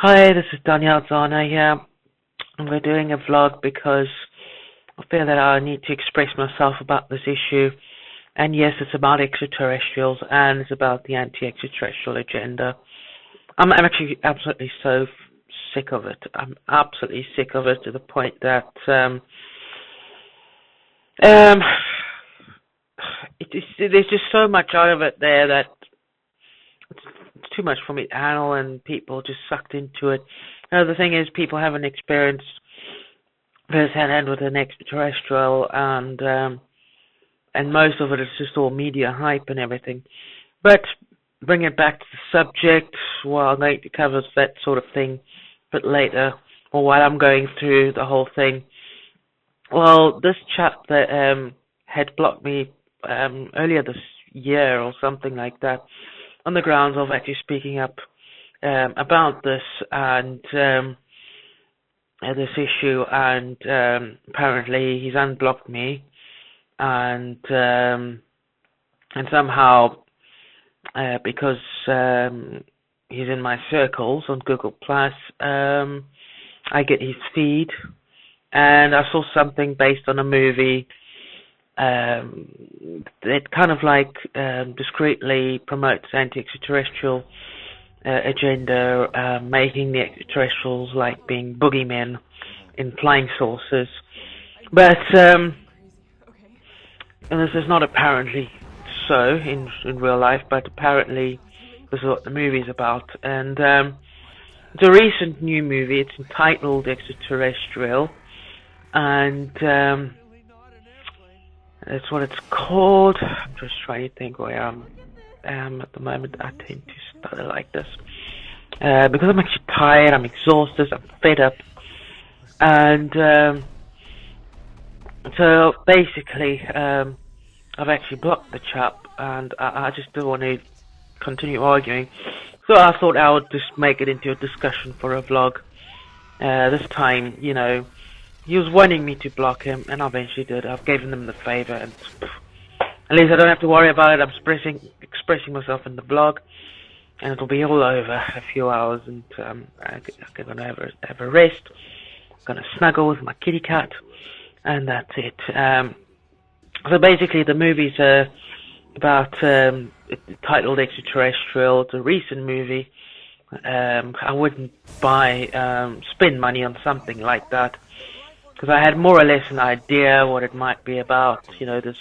Hi, this is Danielle Zana here, and we're doing a vlog because I feel that I need to express myself about this issue. And yes, it's about extraterrestrials, and it's about the anti-extraterrestrial agenda. I'm actually absolutely sick of it. I'm absolutely sick of it to the point that um, there's just so much out of it there that it's too much for me to handle, and people just sucked into it. The thing is, people haven't experienced first-hand with an extraterrestrial, and most of it is just all media hype and everything. But bring it back to the subject, well, I'm going to cover that sort of thing a bit later, or while I'm going through the whole thing. Well, this chap that had blocked me earlier this year or something like that, on the grounds of actually speaking up about this and this issue, and apparently he's unblocked me, and somehow because he's in my circles on Google Plus, I get his feed, and I saw something based on a movie that kind of like discreetly promotes anti-extraterrestrial agenda, making the extraterrestrials like being boogeymen in flying saucers. But and this is not apparently so in real life, but apparently this is what the movie is about. And it's a recent new movie. It's entitled Extraterrestrial, and that's what it's called. I'm just trying to think where I am at the moment. I tend to stutter like this because I'm actually tired, I'm exhausted, I'm fed up, and so basically I've actually blocked the chap, and I just don't want to continue arguing. So I thought I would just make it into a discussion for a vlog. This time, he was wanting me to block him, and I eventually did. I've given him the favor, and at least I don't have to worry about it. I'm expressing myself in the blog, and it'll be all over a few hours, and I'm gonna have a rest. I'm gonna snuggle with my kitty cat, and that's it. So basically, the movie's about titled Extraterrestrial. It's a recent movie. I wouldn't spend money on something like that, because I had more or less an idea what it might be about, this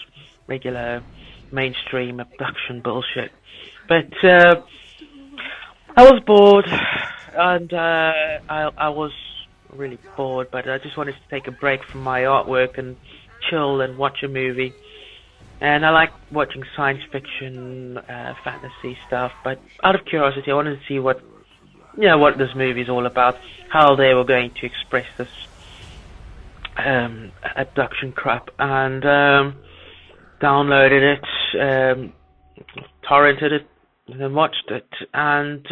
regular mainstream abduction bullshit. But I was bored, and I was really bored, but I just wanted to take a break from my artwork and chill and watch a movie. And I like watching science fiction, fantasy stuff, but out of curiosity, I wanted to see what this movie is all about, how they were going to express this abduction crap, and downloaded it, torrented it, and then watched it, and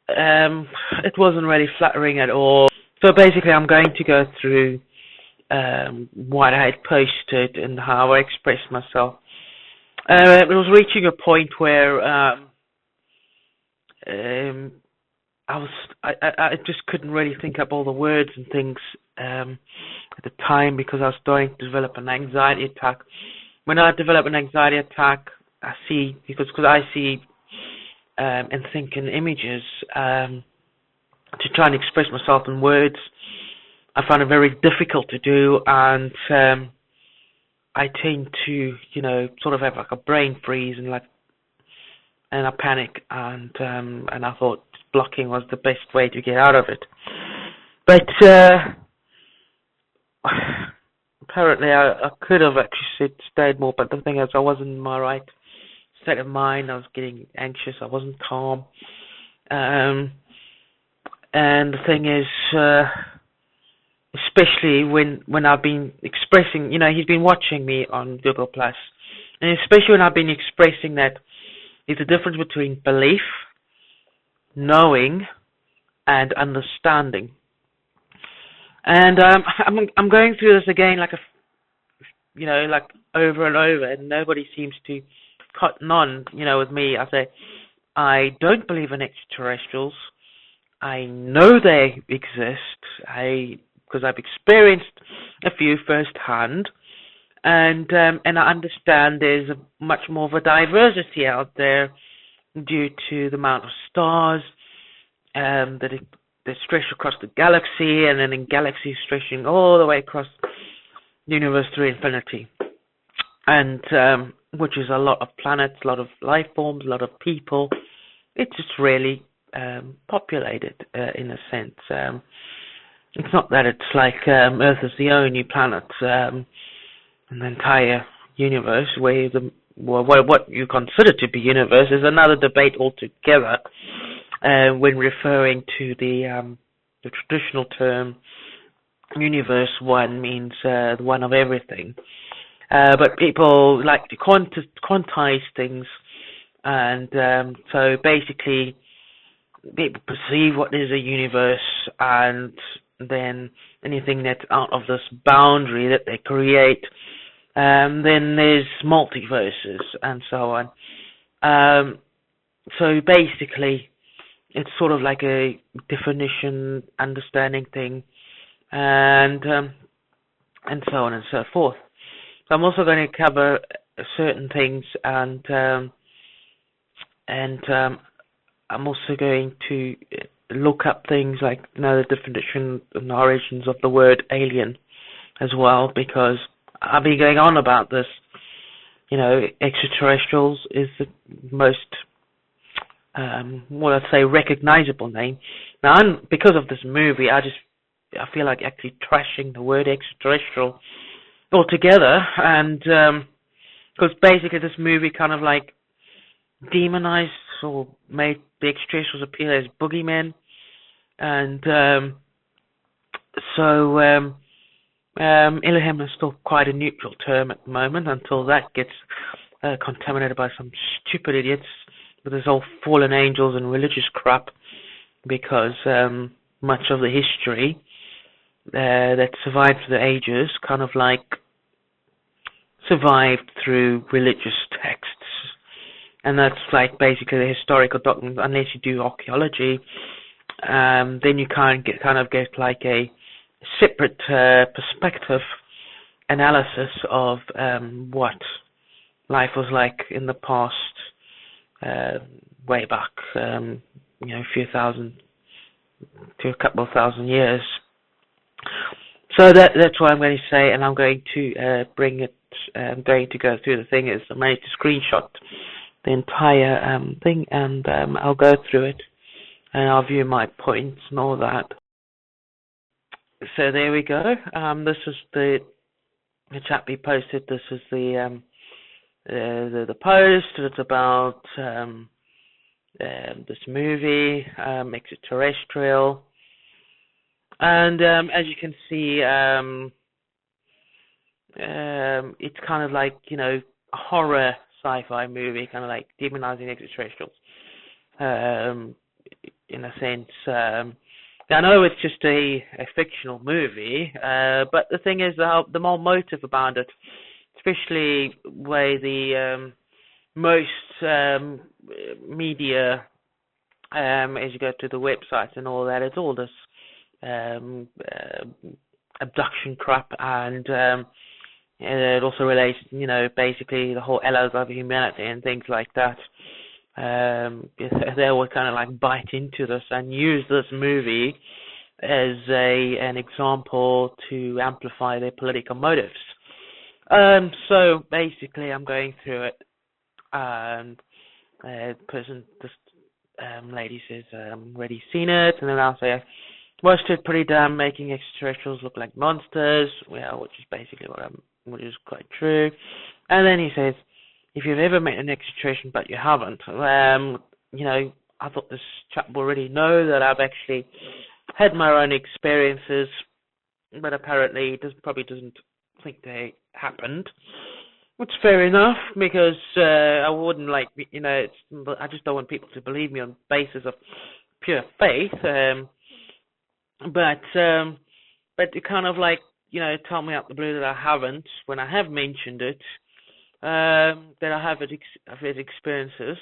it wasn't really flattering at all. So basically, I'm going to go through what I had posted and how I expressed myself. It was reaching a point where I just couldn't really think up all the words and things at the time, because I was starting to develop an anxiety attack. When I develop an anxiety attack, I see and think in images to try and express myself in words. I find it very difficult to do, and I tend to, sort of have like a brain freeze and I panic, and I thought blocking was the best way to get out of it. But apparently I could have actually stayed more, but the thing is, I wasn't in my right state of mind. I was getting anxious. I wasn't calm. And the thing is, especially when I've been expressing, he's been watching me on Google Plus, and especially when I've been expressing that there's a difference between belief, knowing, and understanding. And I'm going through this again, like over and over, and nobody seems to cotton on, with me. I say I don't believe in extraterrestrials. I know they exist. Because I've experienced a few firsthand, and I understand there's much more of a diversity out there due to the amount of stars that stretch across the galaxy, and then in galaxies stretching all the way across the universe through infinity, and which is a lot of planets, a lot of life forms, a lot of people. It's just really populated in a sense. It's not that it's like Earth is the only planet in the entire universe, where what you consider to be universe is another debate altogether. When referring to the traditional term universe, one means the one of everything. But people like to quantize things, and so basically people perceive what is a universe, and then anything that's out of this boundary that they create, then there's multiverses and so on. So basically, it's sort of like a definition, understanding thing, and so on and so forth. So I'm also going to cover certain things, and I'm also going to look up things like, the definition and the origins of the word alien as well, because I've been going on about this. Extraterrestrials is the most I'd say recognizable name. Now, because of this movie, I feel like actually trashing the word extraterrestrial altogether, and because basically this movie kind of like demonized or made the extraterrestrials appear as boogeymen, and so Elohim is still quite a neutral term at the moment, until that gets contaminated by some stupid idiots with this whole fallen angels and religious crap, because much of the history that survived for the ages kind of like survived through religious texts, and that's like basically the historical documents. Unless you do archaeology, then you kind of get like a separate perspective analysis of what life was like in the past, way back, a few thousand to a couple of thousand years. So that's what I'm going to say, and I'm going to bring it. I'm going to go through the thing. I managed to screenshot the entire thing, and I'll go through it, and I'll view my points and all that. So there we go. This is the chat we posted. This is the post. It's about this movie, Extraterrestrial, and as you can see, it's kind of like a horror sci-fi movie, kind of like demonizing extraterrestrials. In a sense, I know it's just a fictional movie, but the thing is, the more motive about it, especially where the most media, as you go to the websites and all that, it's all this abduction crap, and it also relates, basically the whole allies of humanity and things like that. They always kind of like bite into this and use this movie as an example to amplify their political motives. So basically, I'm going through it, and this lady says, already seen it, and then I'll say, I watched it, pretty damn, making extraterrestrials look like monsters, which is basically which is quite true. And then he says, if you've ever met an extraterrestrial but you haven't, I thought this chap will already know that I've actually had my own experiences, but apparently he probably doesn't think they happened. Which is fair enough, because I wouldn't like, I just don't want people to believe me on the basis of pure faith. But to kind of like, tell me out the blue that I haven't, when I have mentioned it, that I have had experiences,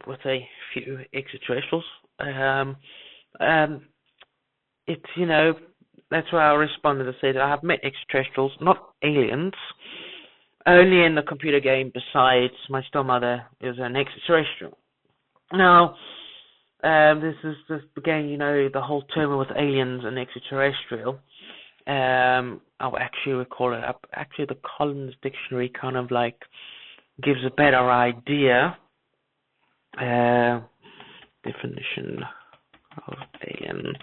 with a few extraterrestrials. Um, it's, that's why I responded and said I have met extraterrestrials, not aliens, only in the computer game. Besides, my stepmother is an extraterrestrial. Now, this again, the whole term with aliens and extraterrestrial. I'll actually recall it up. Actually, the Collins Dictionary kind of like gives a better idea. Definition of alien.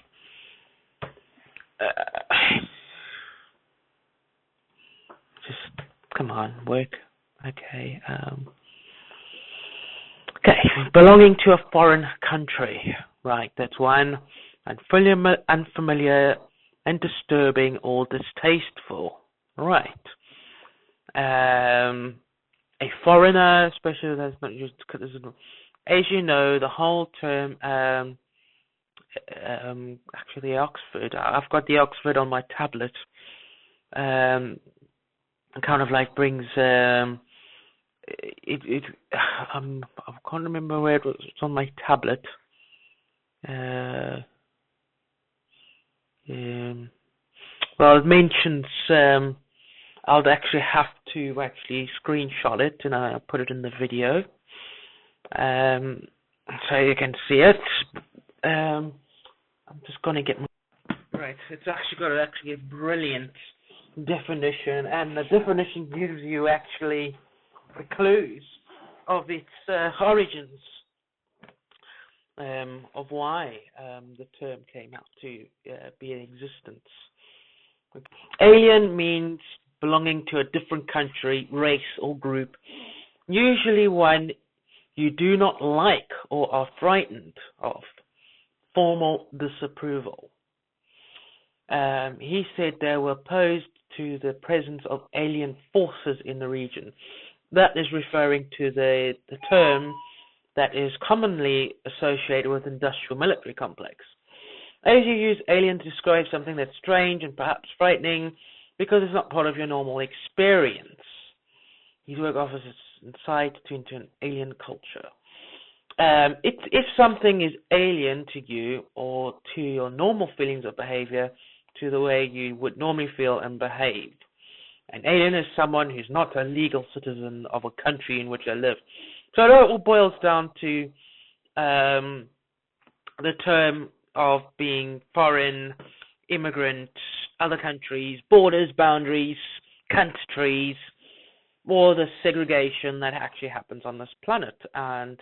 Just come on, work. Okay. Okay, belonging to a foreign country. Right, that's one. Unfamiliar and disturbing or distasteful. Right. A foreigner, especially that's not used because, as you know, the whole term. Actually, Oxford. I've got the Oxford on my tablet. Kind of like brings it. I can't remember where it was. It's on my tablet. Well, it mentions. I'll actually have to screenshot it and I'll put it in the video, so you can see it. I'm just gonna get right. It's actually got a brilliant definition, and the definition gives you actually the clues of its origins, of why the term came out to be in existence. Alien means belonging to a different country, race, or group, usually one you do not like or are frightened of. Formal disapproval. He said they were opposed to the presence of alien forces in the region. That is referring to the term that is commonly associated with industrial military complex. As you use alien to describe something that's strange and perhaps frightening because it's not part of your normal experience. His work offers insight into an alien culture. If something is alien to you or to your normal feelings or behavior, to the way you would normally feel and behave. An alien is someone who's not a legal citizen of a country in which they live. So it all boils down to the term of being foreign, immigrant, other countries, borders, boundaries, countries, or the segregation that actually happens on this planet. And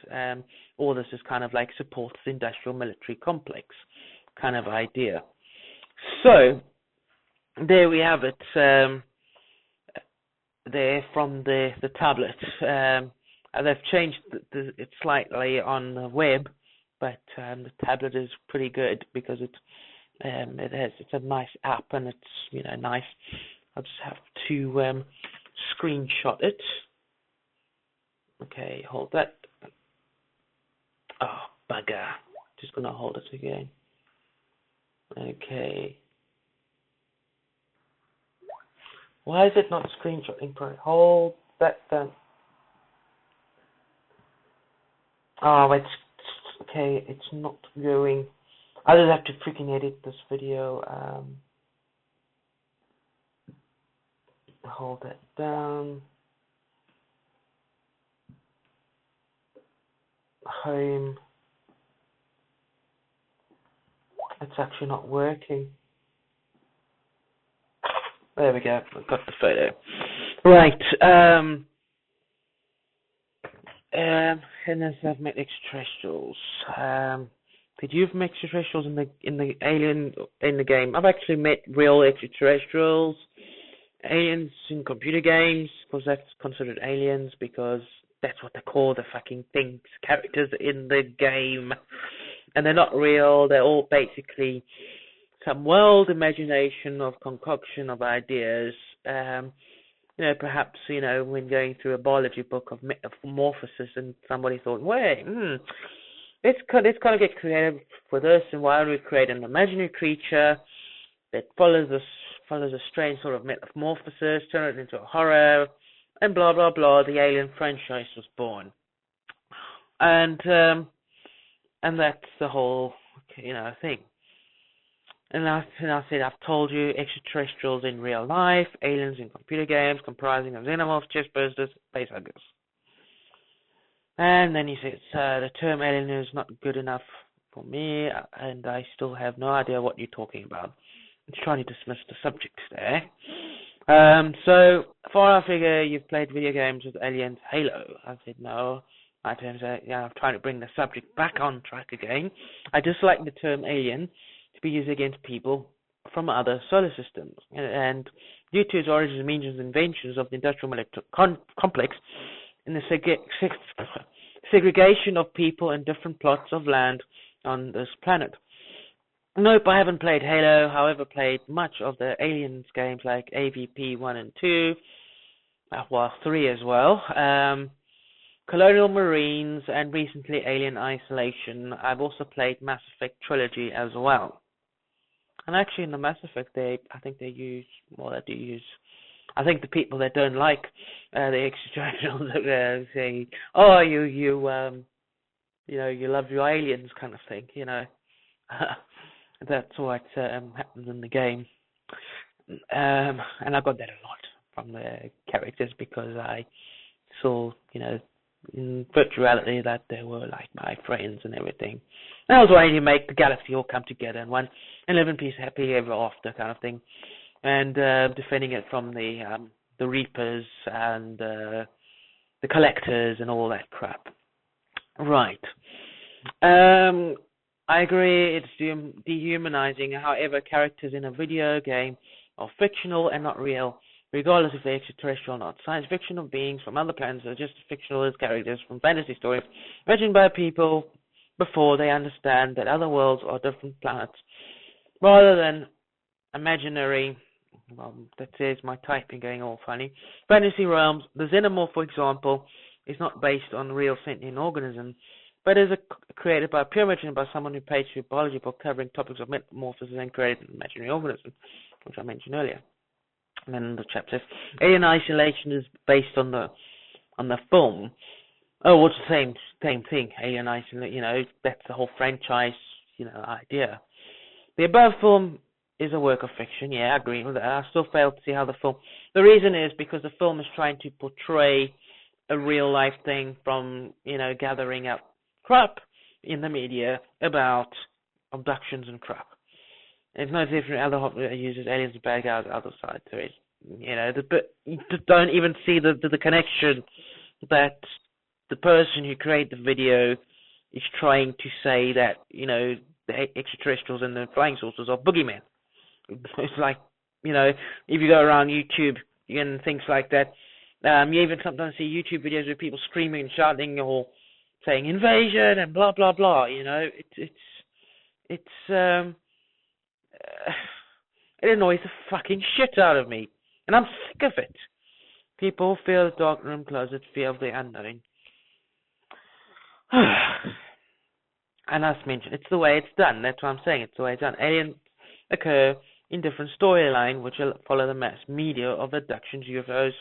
all this is kind of like supports the industrial military complex kind of idea. So there we have it, there from the tablet. They've changed it slightly on the web, but the tablet is pretty good because it's a nice app and it's nice. I'll just have to screenshot it. Okay, hold that. Oh, bugger. Just gonna hold it again. Okay. Why is it not screenshotting? Hold that down. Oh, it's okay. It's not going. I just have to freaking edit this video. Hold that down. Home. It's actually not working. There we go. I've got the photo. Right. And as I've met extraterrestrials. Did you have met extraterrestrials in the alien in the game? I've actually met real extraterrestrials, aliens in computer games, because that's considered aliens because that's what they call the fucking things, characters in the game, and they're not real. They're all basically some wild imagination of concoction of ideas. Perhaps when going through a biology book of metamorphosis, and somebody thought, wait, let's kind of get creative with this, and why don't we create an imaginary creature that follows a strange sort of metamorphosis, turn it into a horror, and blah blah blah. The Alien franchise was born. and that's the whole thing. And I said, I've told you, extraterrestrials in real life, aliens in computer games, comprising of xenomorphs, chest bursters, face huggers. And then he says, the term alien is not good enough for me, and I still have no idea what you're talking about. He's trying to dismiss the subject there. So, far I figure you've played video games with aliens. Halo. I said, no. I turns out, I'm trying to bring the subject back on track again. I dislike the term alien to be used against people from other solar systems. And due to its origins, means, and inventions of the industrial military complex, in the segregation of people and different plots of land on this planet. Nope, I haven't played Halo, however played much of the Aliens games like AVP 1 and 2, 3 as well, Colonial Marines, and recently Alien Isolation. I've also played Mass Effect Trilogy as well. And actually in the Mass Effect, I think they do I think the people that don't like the extraterrestrials say, "Oh, you love your aliens," kind of thing, That's what happens in the game, and I got that a lot from the characters because I saw, in virtuality that they were like my friends and everything. And I was wanting to make the galaxy all come together in one and live in peace, happy ever after, kind of thing. And defending it from the Reapers and the Collectors and all that crap. Right. I agree it's dehumanizing. However, characters in a video game are fictional and not real, regardless if they're extraterrestrial or not. Science fictional beings from other planets are just as fictional as characters from fantasy stories imagined by people before they understand that other worlds are different planets, rather than imaginary. Well, that says my typing going all funny. Fantasy realms. The xenomorph, for example, is not based on real sentient organism, but is created by a pure imagination by someone who paid for a biology book covering topics of metamorphosis and created an imaginary organism, which I mentioned earlier. And then the chapter says, Alien Isolation is based on the film. Oh, it's the same thing. Alien Isolation, that's the whole franchise, idea. The above film is a work of fiction. Yeah, I agree with that. I still fail to see how the film. The reason is because the film is trying to portray a real life thing from gathering up crap in the media about abductions and crap. It's no different. Other uses aliens as bad guys. Other side to it. But you don't even see the connection that the person who created the video is trying to say that the extraterrestrials and the flying saucers are boogeymen. It's like, if you go around YouTube and things like that, you even sometimes see YouTube videos with people screaming and shouting or saying invasion and blah blah blah. It annoys the fucking shit out of me, and I'm sick of it. People fear the dark room closet, fear of the unknown. And as mentioned, it's the way it's done. That's what I'm saying. It's the way it's done. Aliens occur in different storyline, which will follow the mass media of abductions, UFOs,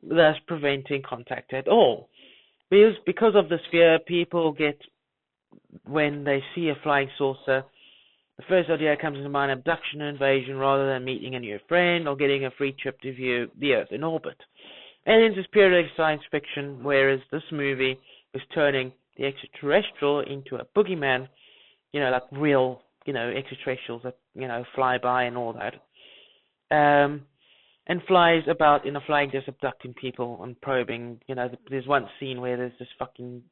thus preventing contact at all. Because of this fear, people get, when they see a flying saucer, the first idea comes to mind, abduction and invasion, rather than meeting a new friend or getting a free trip to view the Earth in orbit. Aliens is purely science fiction, whereas this movie is turning the extraterrestrial into a boogeyman, like real, extraterrestrials that, fly by and all that. And flies about in a flying disc abducting people and probing. There's one scene where there's this fucking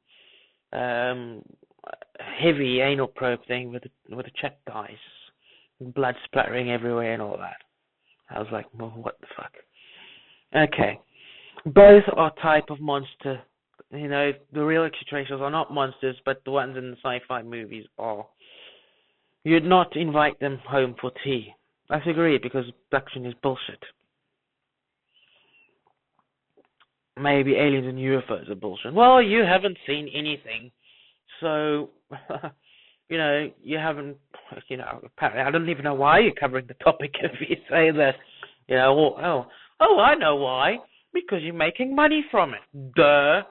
heavy anal probe thing with a chap dies, blood splattering everywhere and all that. I was like, well, what the fuck? Okay, both are type of monster. The real extraterrestrials are not monsters, but the ones in the sci-fi movies are. You'd not invite them home for tea. I agree, because abduction is bullshit. Maybe aliens and UFOs are bullshit. Well, you haven't seen anything, so you haven't. Apparently, I don't even know why you're covering the topic if you say that. I know why. Because you're making money from it. Duh.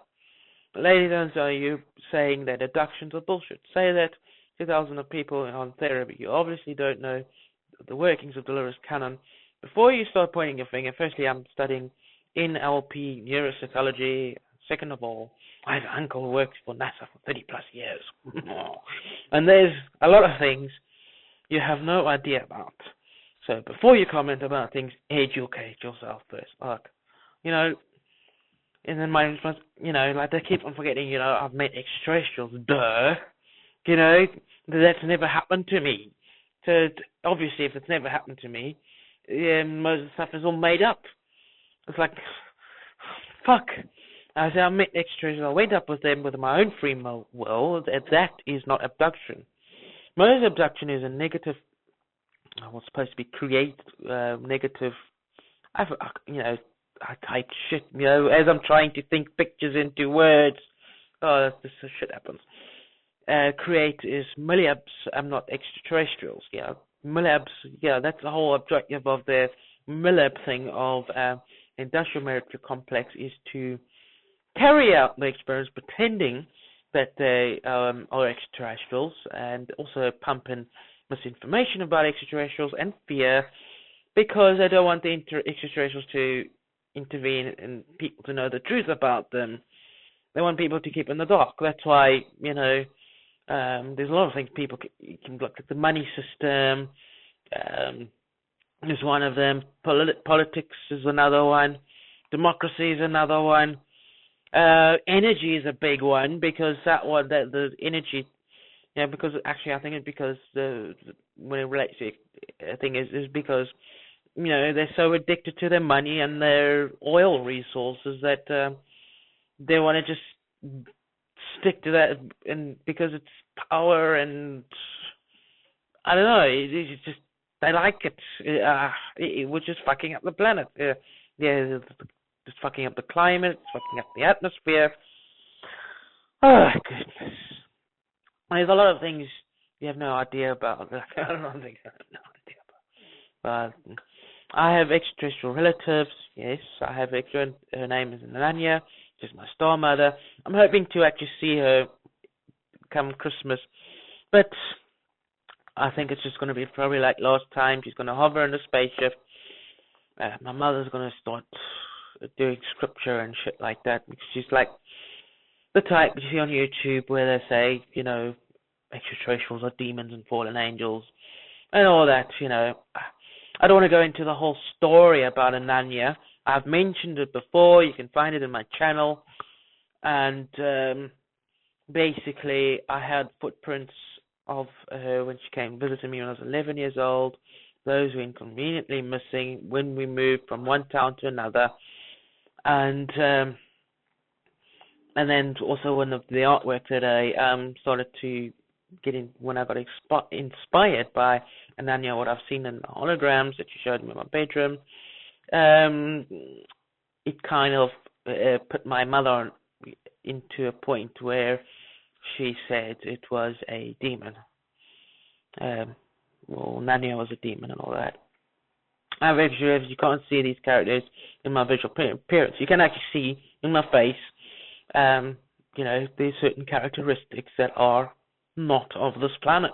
Ladies and gentlemen, you saying that abductions are bullshit. Say that 2,000 of people on therapy. You obviously don't know the workings of Dolores Cannon. Before you start pointing your finger, firstly, I'm studying NLP, neuropsychology. Second of all, I have an uncle who works for NASA for 30 plus years. And there's a lot of things you have no idea about. So before you comment about things, educate yourself first. Look, you know, and then my response, like they keep on forgetting, I've met extraterrestrials. Duh. That's never happened to me. So obviously, if it's never happened to me, most of the stuff is all made up. It's like, fuck. I said I met extraterrestrials. I went up with them with my own free will. That is not abduction. Most abduction is a negative. What's supposed to be create negative. I type shit. As I'm trying to think pictures into words. Oh, this shit happens. Create is milliabs. I'm not extraterrestrials. Yeah, milliabs. Yeah, that's the whole objective of the millab thing of industrial military complex is to carry out the experiments pretending that they are extraterrestrials and also pumping misinformation about extraterrestrials and fear because they don't want the extraterrestrials to intervene and people to know the truth about them. They want people to keep in the dark. That's why, there's a lot of things people can look at. The money system is one of them. Politics is another one. Democracy is another one. Energy is a big one because the energy, because actually I think it's because when it relates to I think is because they're so addicted to their money and their oil resources that they want to just stick to that, and because it's power and I don't know, it's just they like it. We're just fucking up the planet. Just fucking up the climate, fucking up the atmosphere. Oh goodness. There's a lot of things you have no idea about. I don't think I have no idea about. But I have extraterrestrial relatives. Yes, I have her name is Nanya. She's my star mother. I'm hoping to actually see her come Christmas, but I think it's just going to be probably like last time. She's going to hover in a spaceship. My mother's going to start doing scripture and shit like that because she's like the type you see on YouTube where they say, extraterrestrials are demons and fallen angels and all that, I don't want to go into the whole story about Ananya. I've mentioned it before. You can find it in my channel. And basically, I had footprints of her when she came visiting me when I was 11 years old. Those were inconveniently missing when we moved from one town to another. And then also one of the artwork that I started to get in when I got inspired by Ananya, what I've seen in the holograms that she showed me in my bedroom. It kind of put my mother into a point where she said it was a demon. Nanya was a demon and all that. As you can't see these characters in my visual appearance, you can actually see in my face, there's certain characteristics that are not of this planet.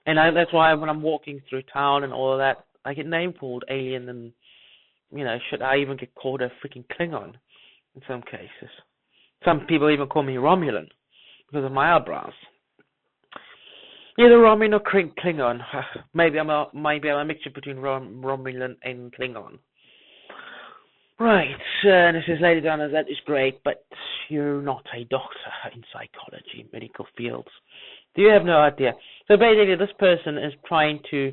And that's why when I'm walking through town and all of that, I get name called alien and, should I even get called a freaking Klingon in some cases. Some people even call me Romulan because of my eyebrows. Either Romulan or Klingon. Maybe I'm a mixture between Romulan and Klingon. Right, and it says, Lady Donna, that is great, but you're not a doctor in psychology, medical fields. You have no idea. So basically, this person is trying to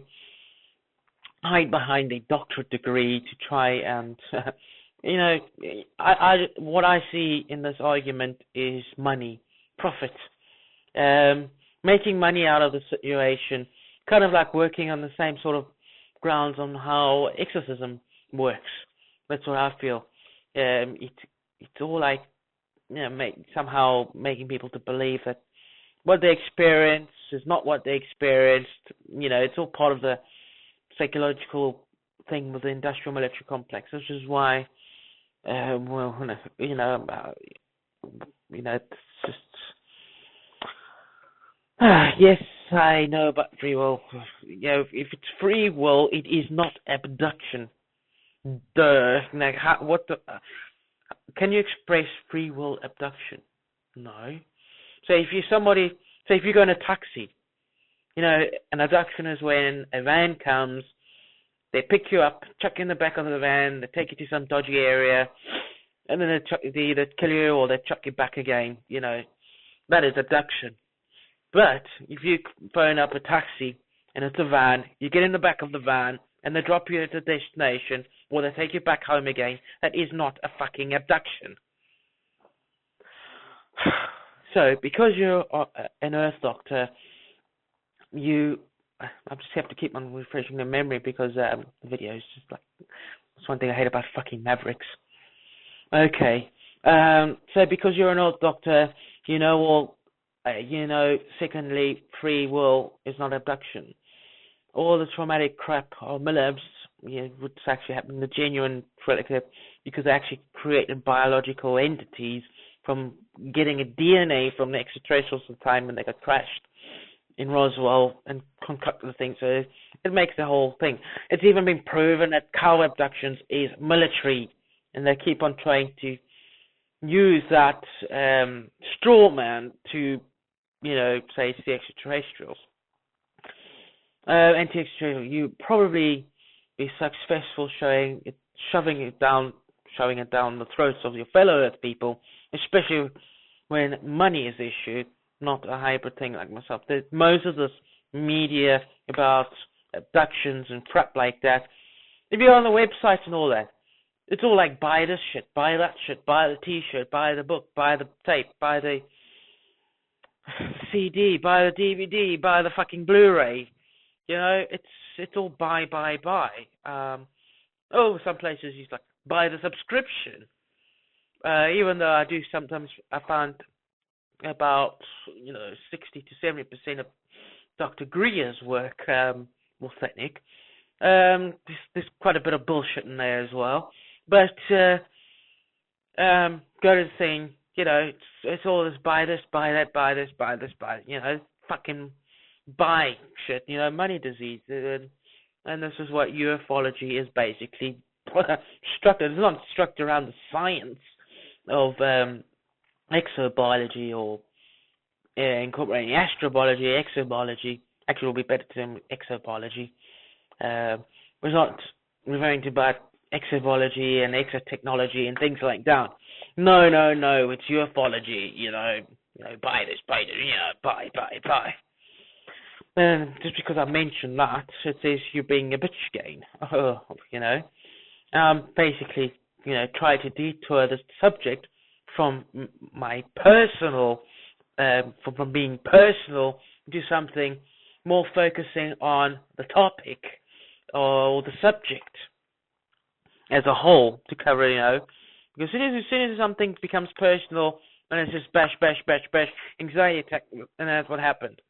hide behind a doctorate degree to try and, what I see in this argument is money, profit, making money out of the situation, kind of like working on the same sort of grounds on how exorcism works. That's what I feel. It's all like, somehow making people to believe that what they experience is not what they experienced. It's all part of the psychological thing with the industrial military complex, which is why, It's just. Yes, I know about free will. If it's free will, it is not abduction. Duh. Like, what the? Can you express free will abduction? No. So if you go in a taxi, an abduction is when a van comes, they pick you up, chuck you in the back of the van, they take you to some dodgy area, and then they either kill you or they chuck you back again. That is abduction. But if you phone up a taxi and it's a van, you get in the back of the van and they drop you at a destination or they take you back home again, that is not a fucking abduction. So, because you're an Earth Doctor, I just have to keep on refreshing the memory because the video is just like, that's one thing I hate about fucking Mavericks. Okay, so because you're an Earth Doctor, secondly, free will is not abduction. All the traumatic crap or MILFs, what's actually happening, the genuine relative, because they actually created biological entities from getting a DNA from the extraterrestrials at the time when they got crashed in Roswell and concocted the thing. So it makes the whole thing. It's even been proven that cow abductions is military, and they keep on trying to use that straw man to, say it's the extraterrestrials. Anti-extraterrestrial, you probably be successful shoving it down the throats of your fellow Earth people, especially when money is issued, not a hybrid thing like myself. Most of this media about abductions and crap like that, if you're on the websites and all that, it's all like, buy this shit, buy that shit, buy the t-shirt, buy the book, buy the tape, buy the CD, buy the DVD, buy the fucking Blu-ray. It's all buy. Some places you like, buy the subscription. Even though I do sometimes, I find about 60 to 70% of Dr. Greer's work authentic. There's quite a bit of bullshit in there as well. But go to the thing, it's all this, buy this, buy that, buy this, buy this, buy, fucking buy shit, money disease. And this is what ufology is basically structured. It's not structured around the science of exobiology or incorporating astrobiology, exobiology. Actually, it will be better to exobiology. We're not referring to about exobiology and exotechnology and things like that. No, it's ufology. Buy this, buy this, buy. And just because I mentioned that, it says you're being a bitch again. Basically, try to detour the subject from my personal, from being personal, to something more focusing on the topic or the subject as a whole to cover, because as soon as something becomes personal and it's just bash, anxiety attack, and that's what happened.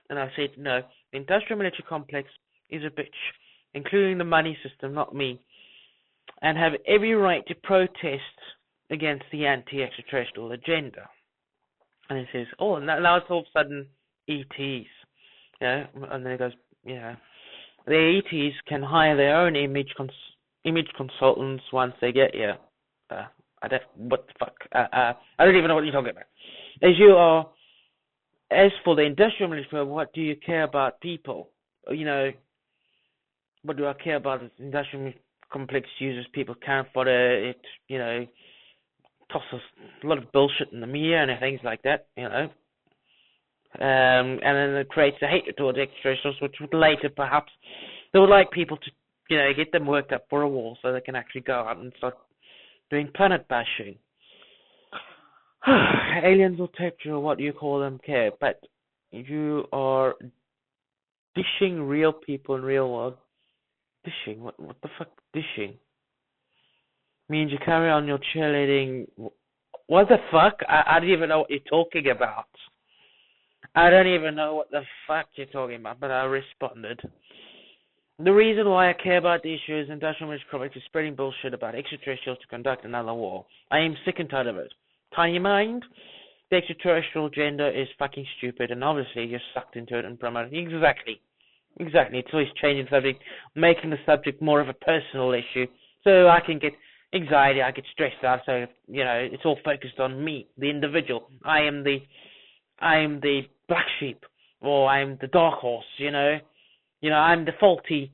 And I said, no, the industrial military complex is a bitch, including the money system, not me, and have every right to protest against the anti-extraterrestrial agenda. And he says, and now it's all of a sudden ETs. And then he goes, the ETs can hire their own image consultants once they get here. What the fuck? I don't even know what you're talking about. As for the industrial military, what do you care about people? What do I care about? The industrial complex uses people can't fodder it, tosses a lot of bullshit in the media and things like that, and then it creates a hatred towards extraterrestrials, which would later perhaps they would like people to, get them worked up for a war so they can actually go out and start doing planet bashing. Aliens or texture, what do you call them, care, but you are dishing real people in real world. Dishing? What the fuck dishing? Means you carry on your cheerleading. What the fuck? I don't even know what you're talking about. I don't even know what the fuck you're talking about, but I responded. The reason why I care about the issue is industrial military complex is spreading bullshit about extraterrestrials to conduct another war. I am sick and tired of it. tiny mind. The extraterrestrial agenda is fucking stupid, and obviously you're sucked into it and promoted. Exactly. Exactly. It's always changing the subject, making the subject more of a personal issue. So I can get anxiety, I get stressed out, so, it's all focused on me, the individual. I am the black sheep, or I'm the dark horse, I'm the faulty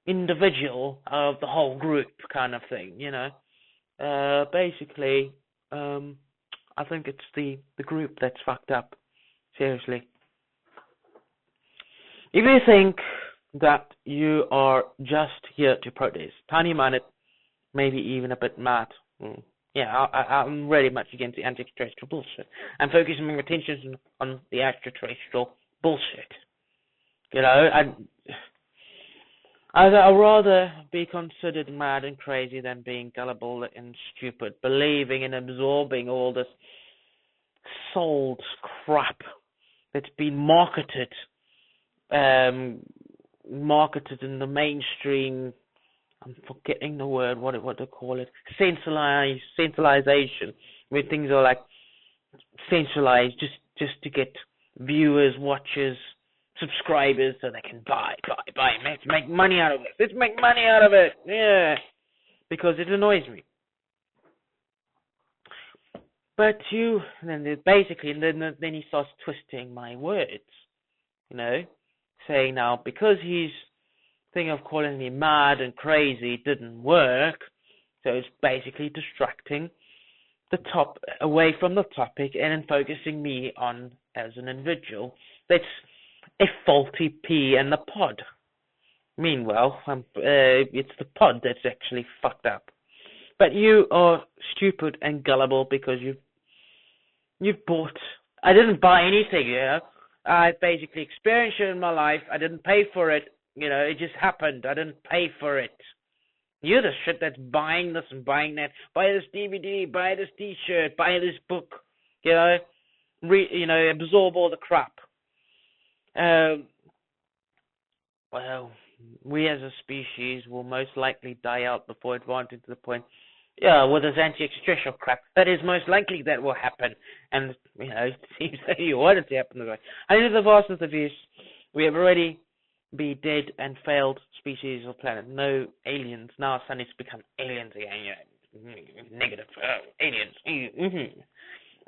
individual of the whole group kind of thing, Basically, I think it's the group that's fucked up. Seriously. If you think that you are just here to protest, tiny-minded, maybe even a bit mad, I'm really much against the anti-extraterrestrial bullshit. I'm focusing my attention on the extraterrestrial bullshit. I'd rather be considered mad and crazy than being gullible and stupid, believing and absorbing all this sold crap that's been marketed in the mainstream. I'm forgetting the word, what to call it, centralization, where things are like centralized just to get viewers, watchers, subscribers, so they can buy. Let's make money out of it. Let's make money out of it. Yeah, because it annoys me. But then he starts twisting my words, saying now because his thing of calling me mad and crazy didn't work, so it's basically distracting away from the topic and focusing me on as an individual. That's a faulty P in the pod. Meanwhile, it's the pod that's actually fucked up. But you are stupid and gullible because you've bought. I didn't buy anything, I basically experienced it in my life. I didn't pay for it. It just happened. I didn't pay for it. You're the shit that's buying this and buying that. Buy this DVD, buy this T-shirt, buy this book. Absorb all the crap. Well, we as a species will most likely die out before advancing to the point. Yeah, with this anti-extraterrestrial crap, that is most likely that will happen. And, it seems that you want it to happen this way. And in the vastness of this, we have already be dead and failed species of planet. No aliens. Now suddenly it's become aliens again. Negative. Aliens.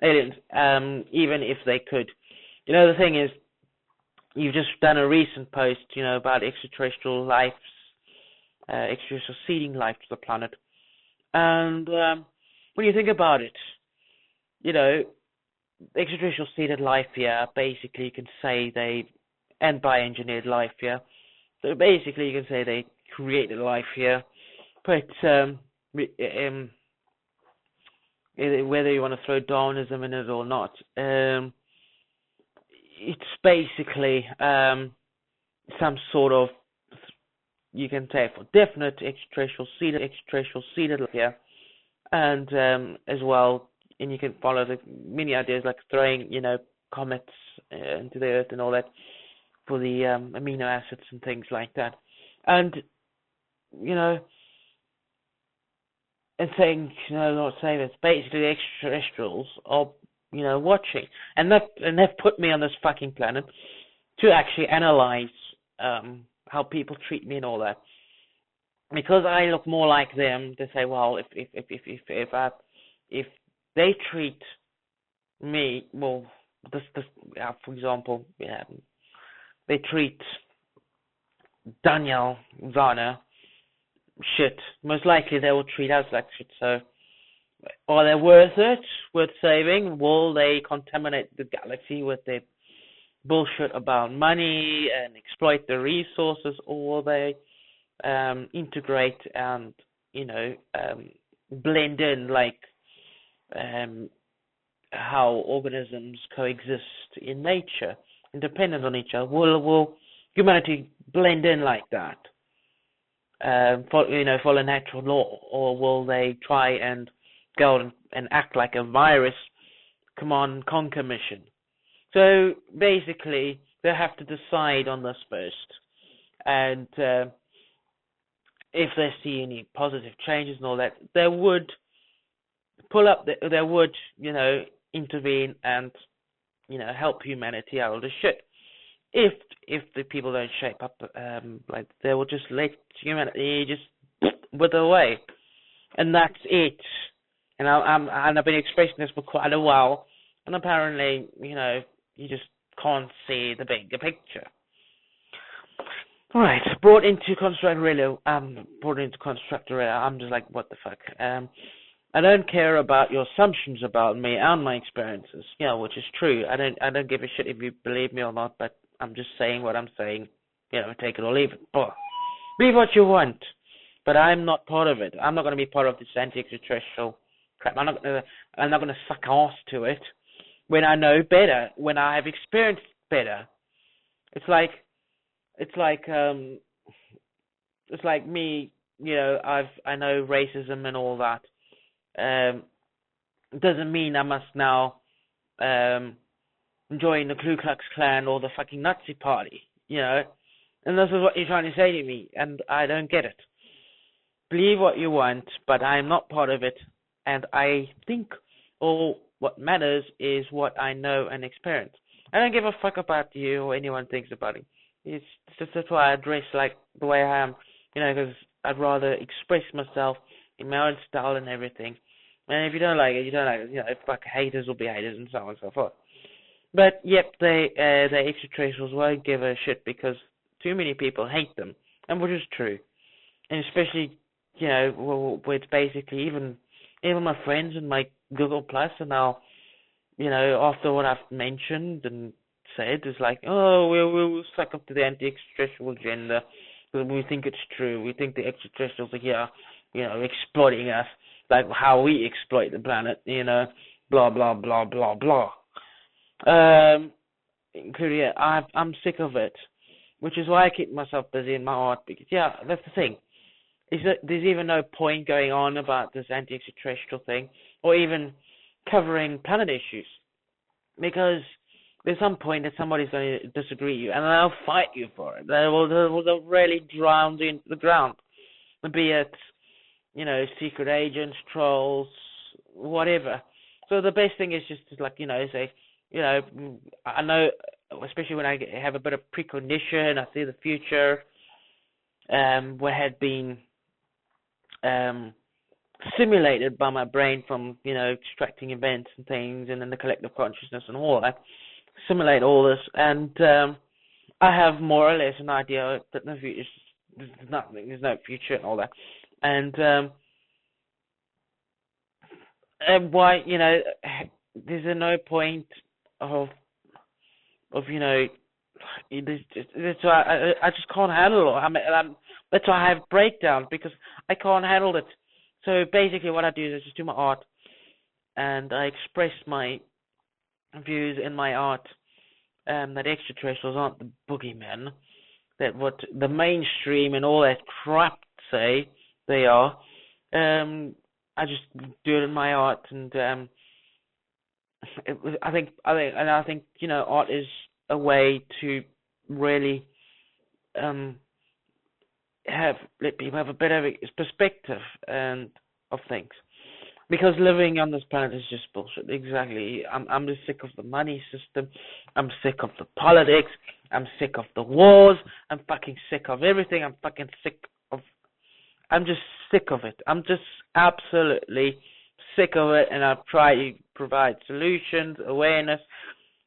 Aliens. Even if they could. The thing is, you've just done a recent post, about extraterrestrial lives, extraterrestrial seeding life to the planet. And when you think about it, extraterrestrial seeded life here, basically you can say and bioengineered life here. So basically you can say they created life here. But whether you want to throw Darwinism in it or not, it's basically some sort of, you can say for definite extraterrestrial seeded life here. And as well, and you can follow the many ideas like throwing, comets into the Earth and all that for the amino acids and things like that. And, and saying, not saying this, basically the extraterrestrials are, watching. And they've put me on this fucking planet to actually analyze how people treat me and all that. Because I look more like them, they say, well, if they treat me, well, for example, they treat Daniel Zana shit, most likely they will treat us like shit. So, are they worth it? Worth saving? Will they contaminate the galaxy with their bullshit about money and exploit the resources, or will they integrate and blend in like how organisms coexist in nature, independent on each other? Will humanity blend in like that? Follow natural law, or will they try and go and act like a virus, command and conquer mission? So basically, they have to decide on this first, and if they see any positive changes and all that, they would pull up, they would, intervene and, help humanity out of the shit. If the people don't shape up, like they will just let humanity just wither away, and that's it. And I've been expressing this for quite a while, and apparently, you just can't see the bigger picture. Right, brought into Constructor I'm just like, what the fuck? I don't care about your assumptions about me and my experiences, which is true. I don't give a shit if you believe me or not, but I'm just saying what I'm saying. Take it or leave it. Believe what you want, but I'm not part of it. I'm not going to be part of this anti-extraterrestrial crap. I'm not going to suck ass to it when I know better, when I have experienced better. It's like me, I know racism and all that. It doesn't mean I must now join the Ku Klux Klan or the fucking Nazi party, And this is what you're trying to say to me, and I don't get it. Believe what you want, but I'm not part of it, and I think all what matters is what I know and experience. I don't give a fuck about you or anyone thinks about it. It's just that's why I dress like the way I am, because I'd rather express myself in my own style and everything. And if you don't like it, you don't like it. Fuck, haters will be haters and so on and so forth. But yep, the extraterrestrials won't give a shit because too many people hate them, and which is true. And especially, where it's basically even my friends and my Google Plus are now, after what I've mentioned and said, is like, oh, we'll suck up to the anti-extraterrestrial agenda because we think it's true. We think the extraterrestrials are here, exploiting us like how we exploit the planet, blah blah blah blah blah. Including, I'm sick of it, which is why I keep myself busy in my art because that's the thing. Is that there's even no point going on about this anti-extraterrestrial thing or even covering planet issues because there's some point that somebody's going to disagree with you and they'll fight you for it. They'll really drown you into the ground. Be it, secret agents, trolls, whatever. So the best thing is just to say, I know, especially when I have a bit of precognition, I see the future, what had been simulated by my brain from, extracting events and things and then the collective consciousness and all that, simulate all this, and I have more or less an idea that the future, there's no future and all that, and why, there's no point of that's why I just can't handle it. That's why I have breakdowns because I can't handle it. So basically, what I do is just do my art, and I express my views in my art. That extraterrestrials aren't the boogeymen. That what the mainstream and all that crap say they are. I just do it in my art, and I think art is a way to really let people have a better perspective and of things, because living on this planet is just bullshit. Exactly. I'm just sick of the money system. I'm sick of the politics. I'm sick of the wars. I'm fucking sick of everything. I'm just sick of it. I'm just absolutely sick of it, and I've tried to provide solutions, awareness,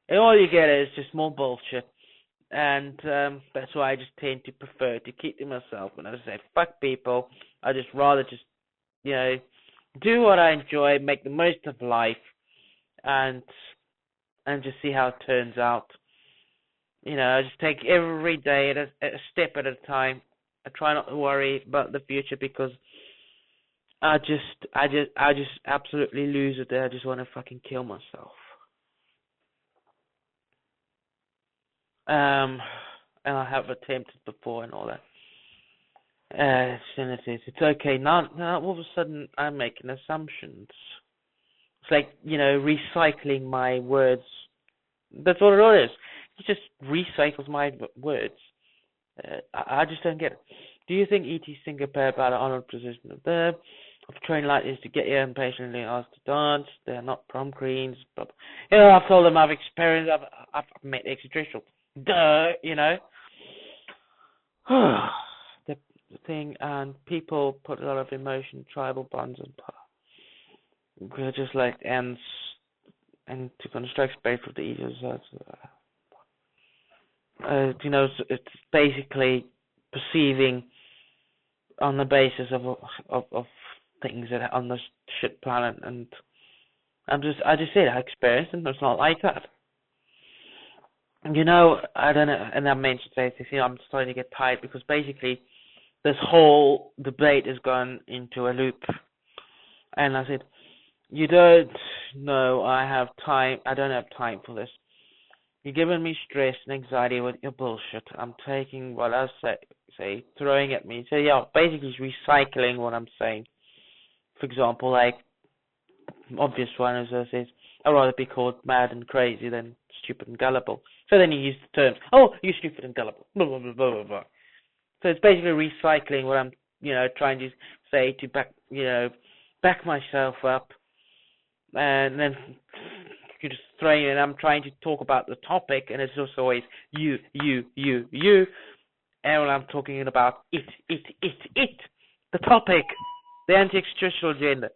and all you get is just more bullshit. And that's why I just tend to prefer to keep to myself. And as I say, fuck people. I just rather just, do what I enjoy, make the most of life, and just see how it turns out. I just take every day a step at a time. I try not to worry about the future because I just absolutely lose it there. I just want to fucking kill myself. And I have attempted before and all that. It's okay. Now all of a sudden I'm making assumptions. It's like, recycling my words. That's what it is. He just recycles my words. I just don't get it. Do you think E.T. Singer about an honored position? of train lighters to get here and patiently asked to dance. They're not prom queens. But I've told them I've experienced. I've met extraterrestrials. Duh, the thing, and people put a lot of emotion, tribal bonds, and we're just like ends, and to construct space for the egos. It's basically perceiving on the basis of things that are on this shit planet, and I just said I experienced, and it's not like that. I don't know, and I mentioned this. I'm starting to get tired because basically this whole debate has gone into a loop, and I said, you don't know I don't have time for this. You're giving me stress and anxiety with your bullshit. I'm taking what I say, throwing at me. So yeah, basically it's recycling what I'm saying. For example, like, obvious one is I says, I'd rather be called mad and crazy than stupid and gullible. So then you use the terms, oh, you're stupid and gullible, blah, blah, blah, blah, blah. So it's basically recycling what I'm, trying to say to back myself up. And then you just throwing it, and I'm trying to talk about the topic, and it's just always you. And when I'm talking about it, the topic, the anti-extraterrestrial agenda,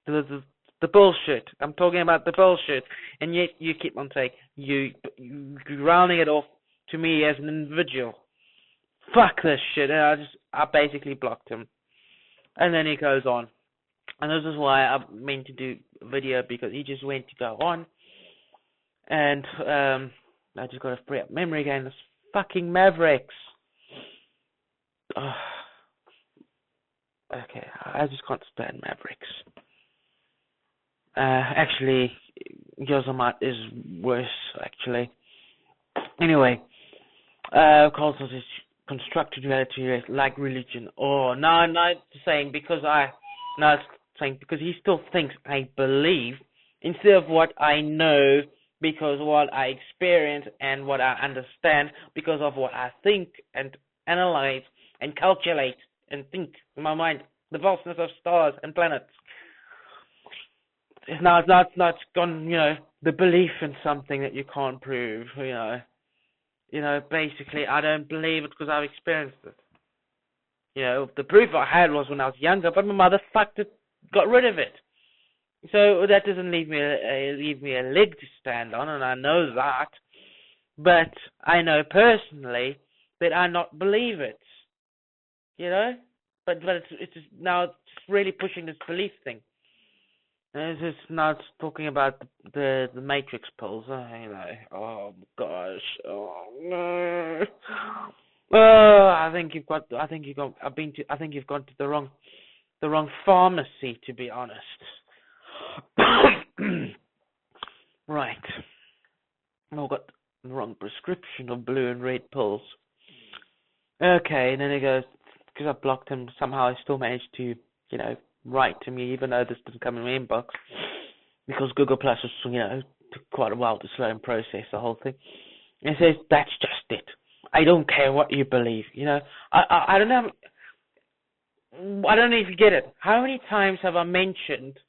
the bullshit. I'm talking about the bullshit, and yet you keep on saying you're rounding it off to me as an individual. Fuck this shit. And I basically blocked him, and then he goes on, and this is why I meant to do a video, because he just went to go on, and I just got to free up memory again. This fucking Mavericks. Okay, I just can't stand Mavericks. Actually, Yosemite is worse, actually. Anyway, Carl says it's constructed reality like religion. Oh, no, not saying because he still thinks I believe instead of what I know, because what I experience and what I understand, because of what I think and analyze and calculate and think in my mind, the vastness of stars and planets. It's not gone, the belief in something that you can't prove, basically I don't believe it because I've experienced it. The proof I had was when I was younger, but my mother got rid of it. So that doesn't leave me a leg to stand on, and I know that. But I know personally that I not believe it. But it's just, now it's really pushing this belief thing. And it's just now it's talking about the Matrix pills. Oh gosh. Oh no. I think you've gone to the wrong pharmacy, to be honest. Right. I've got the wrong prescription of blue and red pills. Okay, and then he goes, because I blocked him, somehow I still managed to, write to me, even though this didn't come in my inbox, because Google Plus was, took quite a while to slow and process the whole thing. And he says, that's just it. I don't care what you believe, I don't know. I don't know if you get it. How many times have I mentioned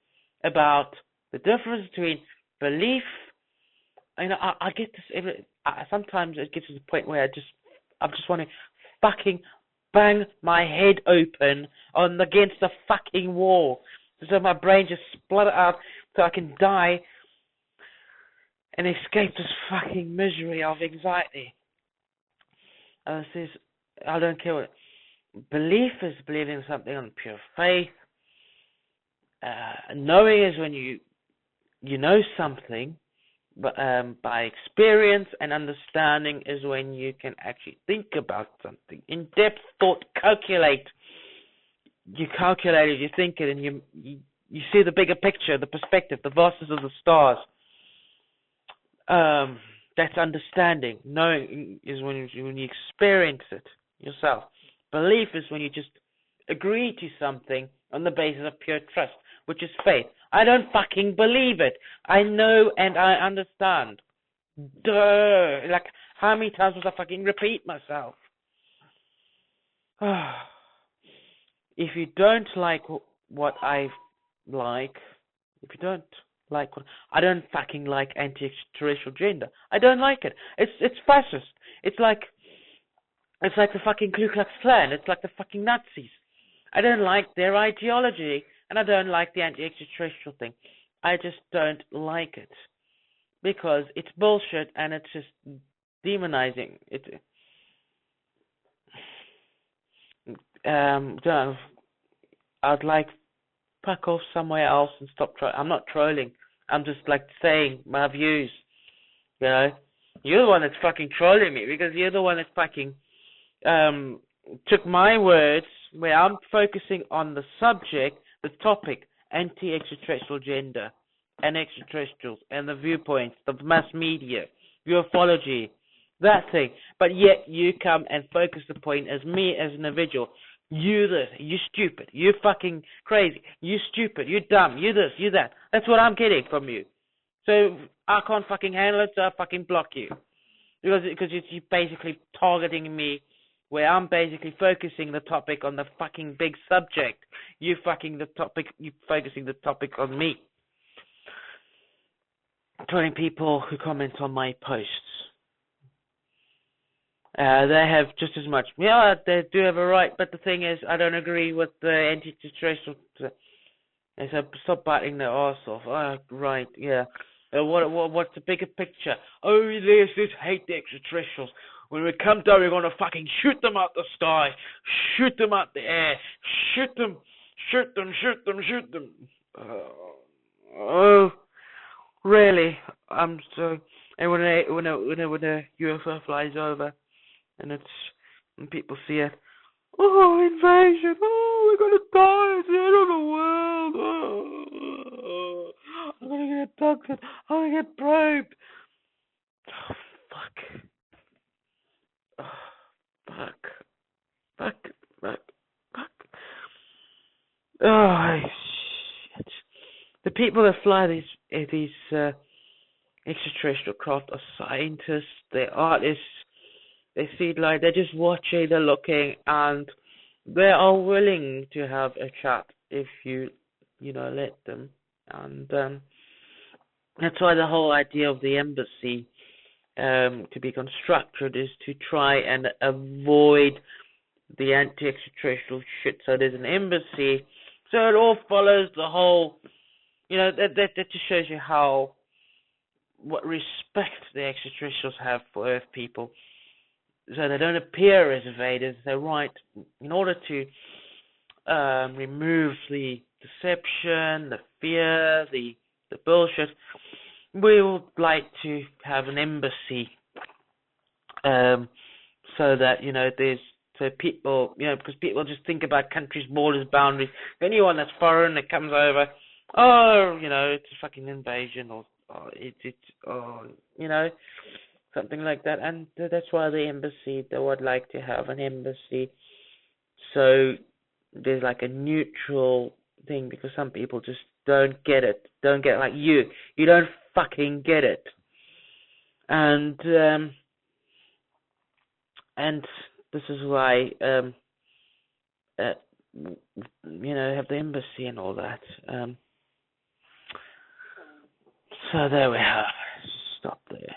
about the difference between belief? I get this sometimes it gets to the point where I just want to fucking bang my head open against the fucking wall, so my brain just splutter out, so I can die and escape this fucking misery of anxiety. It says, I don't care what. Belief is believing something on pure faith. Knowing is when you know something, but by experience, and understanding is when you can actually think about something. In-depth thought, calculate. You calculate it, you think it, and you see the bigger picture, the perspective, the vastness of the stars. That's understanding. Knowing is when you experience it yourself. Belief is when you just agree to something on the basis of pure trust, which is faith. I don't fucking believe it. I know and I understand. Duh. Like, how many times must I fucking repeat myself? If you don't like what I like. If you don't like what I don't fucking like anti-extraterrestrial gender. I don't like it. It's fascist. It's like the fucking Ku Klux Klan. It's like the fucking Nazis. I don't like their ideology, and I don't like the anti-extraterrestrial thing. I just don't like it because it's bullshit and it's just demonizing. Don't know, I'd like fuck off somewhere else and stop trolling. I'm not trolling. I'm just like saying my views. You know, you're the one that's fucking trolling me because you're the one that's fucking took my words where I'm focusing on the subject, the topic, anti-extraterrestrial gender and extraterrestrials and the viewpoints, the mass media, ufology, that thing. But yet you come and focus the point as me as an individual. You this, you stupid, you fucking crazy, you stupid, you dumb, you this, you that. That's what I'm getting from you. So I can't fucking handle it, so I fucking block you. Because you're basically targeting me where I'm basically focusing the topic on the fucking big subject. You focusing the topic on me. Telling people who comment on my posts. They have just as much. Yeah, they do have a right, but the thing is, I don't agree with the anti-extraterrestrial. They said, stop biting their arse off. Oh, right, yeah. What's the bigger picture? Oh, this hate the extraterrestrials. When we come down, we're gonna fucking shoot them out the sky, shoot them out the air, shoot them. Oh, really? I'm so. And when a UFO flies over, and people see it, oh, invasion! Oh, we're gonna die at the end of the world! Oh, I'm gonna get abducted. I'm gonna get probed. Oh, fuck. Oh, fuck. Oh, shit. The people that fly these extraterrestrial craft are scientists, they're artists, they see like they're just watching, they're looking, and they are willing to have a chat if you let them. And that's why the whole idea of the embassy to be constructed is to try and avoid the anti-extraterrestrial shit. So there's an embassy, so it all follows the whole. That just shows you what respect the extraterrestrials have for Earth people. So they don't appear as invaders. They're right in order to remove the deception, the fear, the bullshit. We would like to have an embassy, so that so people, because people just think about countries, borders, boundaries. Anyone that's foreign that comes over, it's a fucking invasion, or something like that. And that's why they would like to have an embassy. So there's like a neutral thing, because some people just don't get it. Like you don't fucking get it. And this is why have the embassy and all that. So there we have. Stop there.